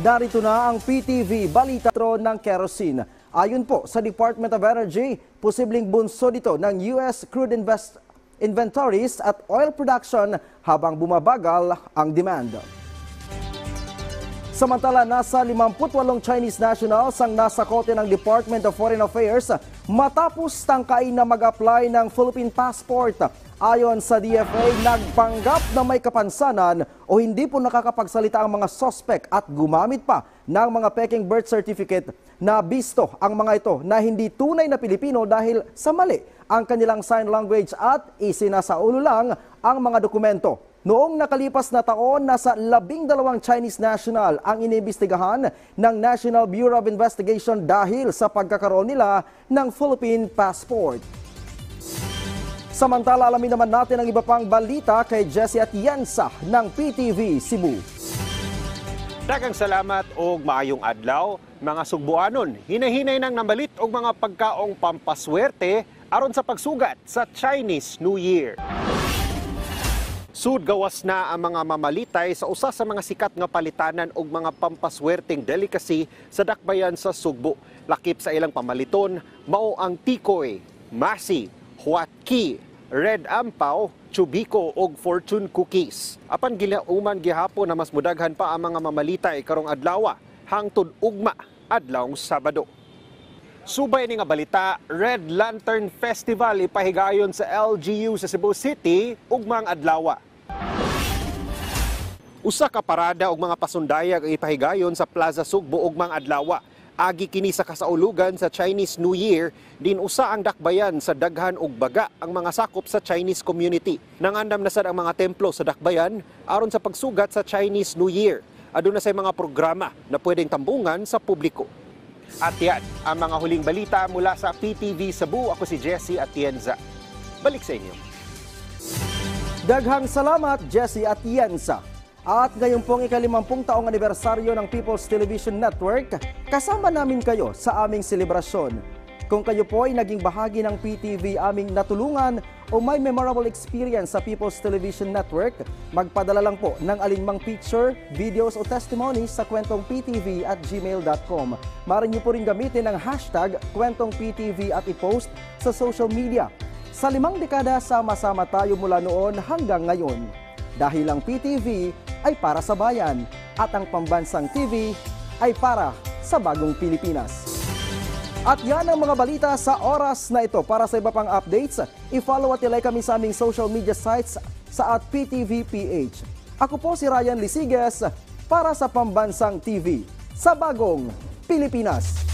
Narito na ang PTV Balita ng kerosene. Ayon po sa Department of Energy, posibleng bunso dito ng US crude inventories at oil production habang bumabagal ang demand. Samantala, nasa 58 Chinese nationals ang nasa kote ng Department of Foreign Affairs matapos tangkain na mag-apply ng Philippine passport. Ayon sa DFA, nagpanggap na may kapansanan o hindi po nakakapagsalita ang mga suspect at gumamit pa ng mga peking birth certificate na bisto ang mga ito na hindi tunay na Pilipino dahil sa mali ang kanilang sign language at isinasaulo lang ang mga dokumento. Noong nakalipas na taon, nasa 12 Chinese national ang iniimbestigahan ng National Bureau of Investigation dahil sa pagkakaroon nila ng Philippine passport. Samantala, alamin naman natin ang iba pang balita kay Jessie Atienza ng PTV Cebu. Daghang salamat o maayong adlaw, mga Sugbuanon. Hinahinay nang nambalit og mga pagkaong pampaswerte aron sa pagsugat sa Chinese New Year. Sud gawas na ang mga mamalitay sa usa sa mga sikat nga palitanan og mga pampaswerteng delicacy sa dakbayan sa Sugbo. Lakip sa ilang pamaliton mao ang tikoy, masi, huatki, red ampaw, chubiko ug fortune cookies. Apan gilauman gihapon na mas mudaghan pa ang mga mamalitay karong adlaw hangtod ugma adlawng Sabado. Subay ni nga balita, Red Lantern Festival ipahigayon sa LGU sa Cebu City ugmang adlaw. Usa ka parada og mga pasundayag ipahigayon sa Plaza Sugbo ugmang adlaw. Agi kini sa kasaulugan sa Chinese New Year, din usa ang dakbayan sa daghan ug baga ang mga sakop sa Chinese community. Nangandam na sad ang mga templo sa dakbayan aron sa pagsugat sa Chinese New Year. Aduna say mga programa na pwedeng tambungan sa publiko. At yan, ang mga huling balita mula sa PTV Cebu. Ako si Jessie Atienza. Balik sa inyo. Daghang salamat, Jessie Atienza. At ngayon pong ika-50 taong anibersaryo ng People's Television Network, kasama namin kayo sa aming selebrasyon. Kung kayo po ay naging bahagi ng PTV aming natulungan o may memorable experience sa People's Television Network, magpadala lang po ng alinmang picture, videos o testimonies sa kwentongptv@gmail.com. Maaari niyo po rin gamitin ang hashtag kwentongptv at i-post sa social media. Sa 5 dekada, sama-sama tayo mula noon hanggang ngayon. Dahil ang PTV ay para sa bayan at ang pambansang TV ay para sa bagong Pilipinas. At yan ang mga balita sa oras na ito. Para sa iba pang updates, i-follow at i-like kami sa aming social media sites sa @PTVPH. Ako po si Ryan Lisiges para sa Pambansang TV sa bagong Pilipinas.